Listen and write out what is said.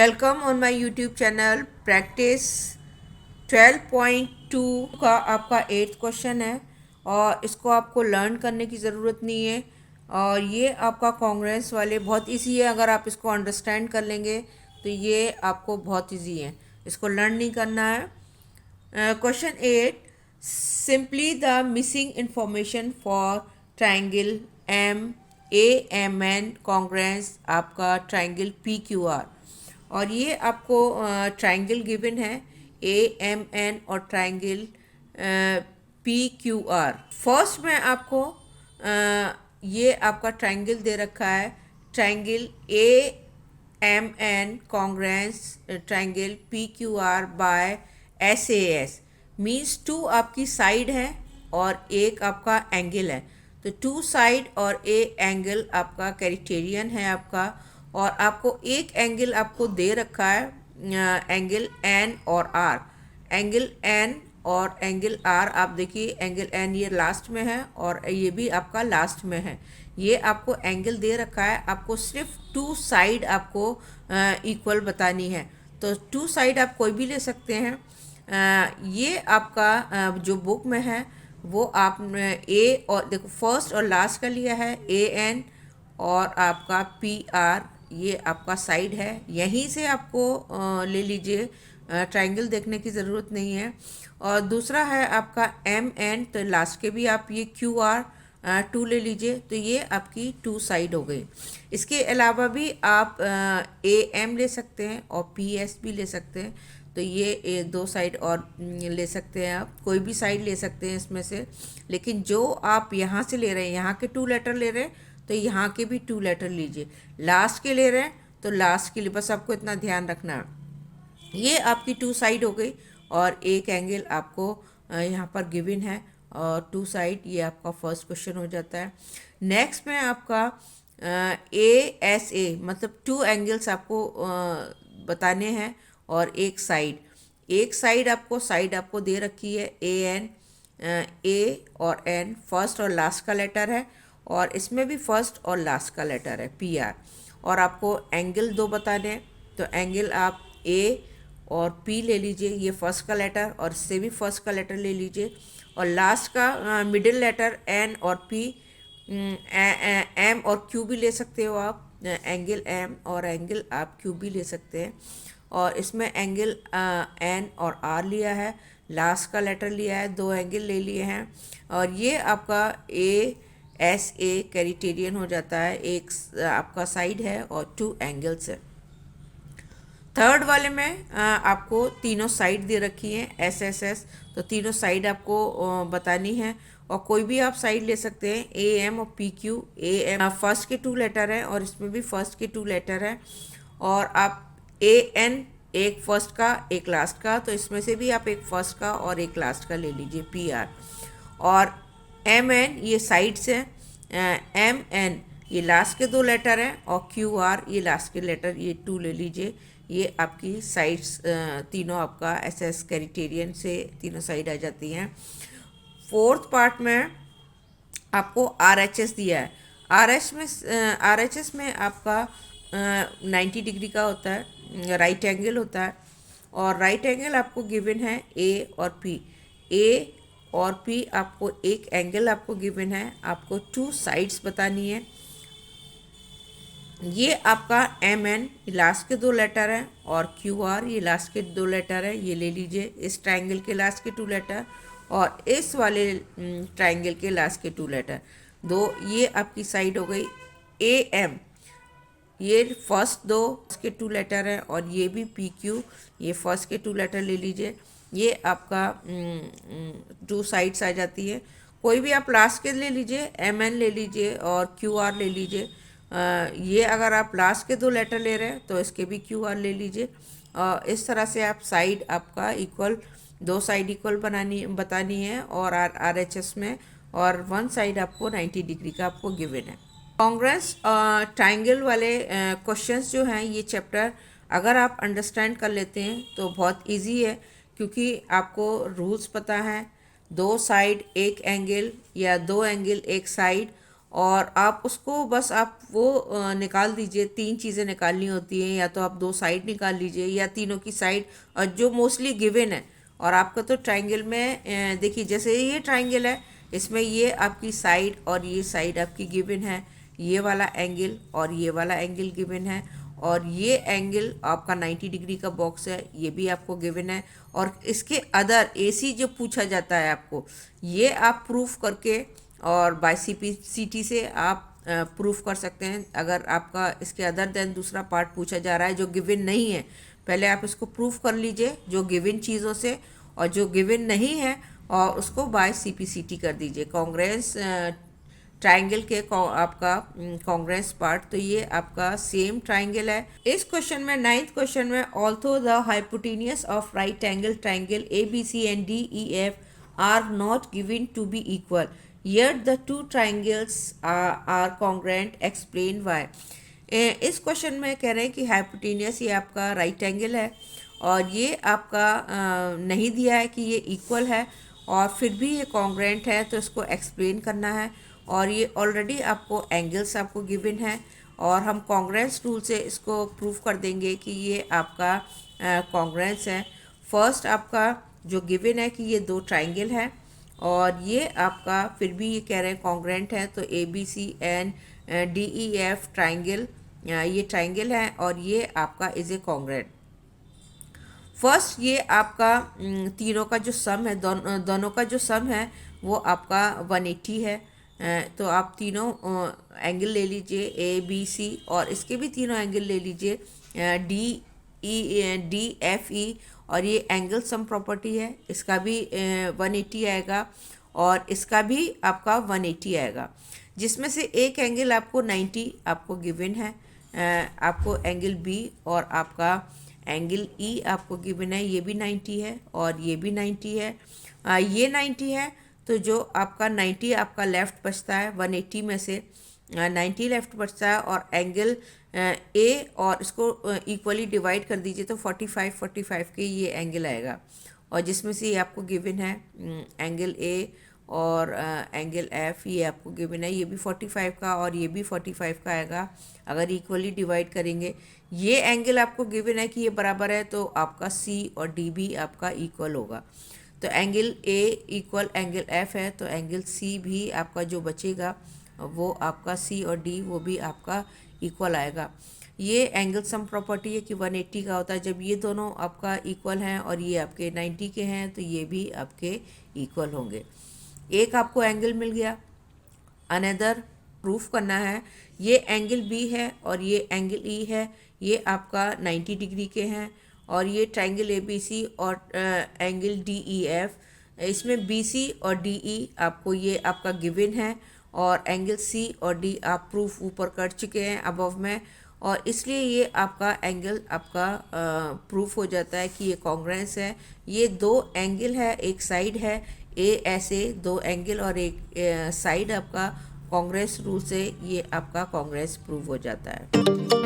Welcome on my YouTube channel. Practice 12.2 का आपका 8th question है और इसको आपको लर्न करने की ज़रूरत नहीं है। और ये आपका कांग्रेस वाले बहुत इजी है, अगर आप इसको अंडरस्टैंड कर लेंगे तो ये आपको बहुत इजी है, इसको लर्न नहीं करना है। Question 8, simply the missing information for triangle M A M N congruence आपका ट्राइंगल पी क्यू आर। और ये आपको ट्राइंगल गिवन है ए एम एन और triangle P Q R. First में आपको ये आपका ट्राइंगल दे रखा है, triangle A M N congruence triangle P Q R by S A S. Means two आपकी साइड है और एक आपका एंगल है, तो टू साइड और ए एंगल आपका क्राइटेरियन है आपका। और आपको एक एंगल आपको दे रखा है, एंगल एन और आर। एंगल एन और एंगल आर आप देखिए, एंगल एन ये लास्ट में है और ये भी आपका लास्ट में है। ये आपको एंगल दे रखा है, आपको सिर्फ टू साइड आपको इक्वल बतानी है। तो टू साइड आप कोई भी ले सकते हैं। ये आपका जो बुक में है वो आप ए और देखो फर्स्ट और लास्ट का लिया है, ए एन और आपका पी आर ये आपका साइड है, यहीं से आपको ले लीजिए, ट्रायंगल देखने की ज़रूरत नहीं है। और दूसरा है आपका एम एन, तो लास्ट के भी आप ये क्यू आर टू ले लीजिए, तो ये आपकी टू साइड हो गई। इसके अलावा भी आप ए एम ले सकते हैं और पी एस भी ले सकते हैं, तो ये दो साइड और ले सकते हैं, आप कोई भी साइड ले सकते हैं इसमें से। लेकिन जो आप यहाँ से ले रहे हैं, यहाँ के टू लेटर ले रहे हैं तो यहाँ के भी टू लेटर लीजिए, लास्ट के ले रहे हैं तो लास्ट के लिए, बस आपको इतना ध्यान रखना है। ये आपकी टू साइड हो गई और एक एंगल आपको यहाँ पर गिवन है और टू साइड, ये आपका फर्स्ट क्वेश्चन हो जाता है। नेक्स्ट में आपका ए एस ए मतलब टू एंगल्स आपको बताने हैं और एक साइड आपको दे रखी है ए एन, ए और एन फर्स्ट और लास्ट का लेटर है और इसमें भी फर्स्ट और लास्ट का लेटर है पी आर। और आपको एंगल दो बताने हैं, तो एंगल आप ए और पी ले लीजिए, ये फर्स्ट का लेटर और इससे भी फर्स्ट का लेटर ले लीजिए। और लास्ट का मिडिल लेटर एन और पी, एम और क्यू भी ले सकते हो आप, एंगल एम और एंगल आप क्यू भी ले सकते हैं। और इसमें एंगल एन और आर लिया है, लास्ट का लेटर लिया है, दो एंगल ले लिए हैं और ये आपका ए एस ए क्राइटेरियन हो जाता है, एक आपका साइड है और टू एंगल्स है। थर्ड वाले में आपको तीनों साइड दे रखी हैं एस एस एस, तो तीनों साइड आपको बतानी है और कोई भी आप साइड ले सकते हैं, ए एम और P Q. A M first के टू लेटर हैं और इसमें भी फर्स्ट के टू लेटर हैं। और आप ए एन एक फर्स्ट का एक लास्ट का, तो इसमें से भी आप एक फर्स्ट का और एक लास्ट का ले लीजिए पी आर। और एम एन ये साइड्स हैं, एम एन ये लास्ट के दो लेटर हैं और क्यू आर ये लास्ट के लेटर, ये टू ले लीजिए। ये आपकी साइड्स तीनों आपका एस एस क्राइटेरियन से तीनों साइड आ जाती हैं। फोर्थ पार्ट में आपको आर एच एस दिया है। आर एच एस में आपका 90 डिग्री का होता है, राइट एंगल होता है और राइट एंगल आपको गिवन है ए और पी। ए और पी आपको एक एंगल आपको गिवन है, आपको टू साइड्स बतानी है। ये आपका एम एन लास्ट के दो लेटर हैं और क्यू आर ये लास्ट के दो लेटर है, ये ले लीजिए। इस ट्राइंगल के लास्ट के टू लेटर और इस वाले ट्राइंगल के लास्ट के टू लेटर दो, ये आपकी साइड हो गई। ए एम ये फर्स्ट दो के टू लेटर हैं और ये भी पी क्यू ये फर्स्ट के टू लेटर ले लीजिए। ये आपका टू साइड्स आ जाती है। कोई भी आप लास्ट के ले लीजिए, एम एन ले लीजिए और क्यू आर ले लीजिए। ये अगर आप लास्ट के दो लेटर ले रहे हैं तो इसके भी क्यू आर ले लीजिए। इस तरह से आप साइड आपका इक्वल, दो साइड इक्वल बतानी है और आर एच एस में, और वन साइड आपको 90 डिग्री का आपको गिवन है। कांग्रेस ट्राइंगल वाले क्वेश्चंस जो हैं, ये चैप्टर अगर आप अंडरस्टैंड कर लेते हैं तो बहुत इजी है, क्योंकि आपको रूल्स पता हैं, दो साइड एक एंगल या दो एंगल एक साइड और आप उसको बस आप वो निकाल दीजिए। तीन चीज़ें निकालनी होती हैं, या तो आप दो साइड निकाल लीजिए या तीनों की साइड, और जो मोस्टली गिवन है। और आपका तो ट्राइंगल में देखिए, जैसे ये ट्राइंगल है, इसमें ये आपकी साइड और ये साइड आपकी गिवन है, ये वाला एंगल और ये वाला एंगल गिवन है, और ये एंगल आपका 90 डिग्री का बॉक्स है, ये भी आपको गिवन है। और इसके अदर एसी जो पूछा जाता है आपको, ये आप प्रूफ करके और बाय सीपीसीटी से आप प्रूफ कर सकते हैं। अगर आपका इसके अदर देन दूसरा पार्ट पूछा जा रहा है जो गिवन नहीं है, पहले आप इसको प्रूफ कर लीजिए जो गिवन चीज़ों से, और जो गिवन नहीं है और उसको बाय सीपीसीटी कर दीजिए कॉन्ग्रेंस ट्राइंगल के आपका कॉन्ग्रेंस पार्ट। तो ये आपका सेम ट्राइंगल है। इस क्वेश्चन में, 9th क्वेश्चन में, although the hypotenuse of right angle triangle A B C and D E F are not given to be equal, yet the two triangles are congruent, explain why। इस question में कह रहे हैं कि hypotenuse ये आपका right angle है और ये आपका नहीं दिया है कि ये इक्वल है, और फिर भी ये कॉन्ग्रेंट है, तो इसको एक्सप्लेन करना है। और ये ऑलरेडी आपको एंगल्स आपको गिवन है, और हम कॉन्ग्रेंस रूल से इसको प्रूव कर देंगे कि ये आपका कॉन्ग्रेंस है। फर्स्ट आपका जो गिवन है कि ये दो ट्राइंगल है, और ये आपका फिर भी ये कह रहे हैं कॉन्ग्रेंट है, तो A B C and D E F triangle, ये ट्राइंगल है और ये आपका इज़ ए कॉन्ग्रेंट। फर्स्ट ये आपका तीनों का जो सम है, दोनों का जो सम है वो आपका 180 है। तो आप तीनों एंगल ले लीजिए ए बी सी, और इसके भी तीनों एंगल ले लीजिए डी एफ ई, और ये एंगल सम प्रॉपर्टी है, इसका भी 180 आएगा और इसका भी आपका 180 आएगा, जिसमें से एक एंगल आपको 90 आपको गिवन है। आपको एंगल बी और आपका एंगल ई आपको गिवन है, ये भी 90 है और ये भी 90 है, ये 90 है। तो जो आपका 90 आपका लेफ़्ट बचता है, 180 में से 90 लेफ़्ट बचता है, और एंगल ए और इसको इक्वली डिवाइड कर दीजिए तो 45 के ये एंगल आएगा, और जिसमें से ये आपको गिवन है एंगल ए और एंगल एफ, ये आपको गिवन है, ये भी 45 का और ये भी 45 का आएगा अगर इक्वली डिवाइड करेंगे। ये एंगल आपको गिवन है कि ये बराबर है, तो आपका सी और डी भी आपका इक्वल होगा। तो angle A equal angle F है, तो एंगल सी भी आपका जो बचेगा वो आपका सी और डी वो भी आपका इक्वल आएगा। ये एंगल सम प्रॉपर्टी है कि 180 का होता है जब ये दोनों आपका इक्वल हैं, और ये आपके 90 के हैं, तो ये भी आपके इक्वल होंगे। एक आपको एंगल मिल गया। अनदर प्रूफ करना है, ये एंगल बी है और ये एंगल ई है, ये आपका 90 डिग्री के हैं, और ये ट्राइंगल ए बी सी और एंगल डी ई एफ, इसमें बी सी और डी ई आपको ये आपका गिवन है, और एंगल सी और डी आप प्रूफ ऊपर कर चुके हैं अबव में, और इसलिए ये आपका एंगल आपका प्रूफ हो जाता है कि ये कॉन्ग्रेंस है। ये दो एंगल है, एक साइड है ए, ऐसे दो एंगल और एक साइड आपका कॉन्ग्रेंस रूल से ये आपका कॉन्ग्रेंस प्रूव हो जाता है।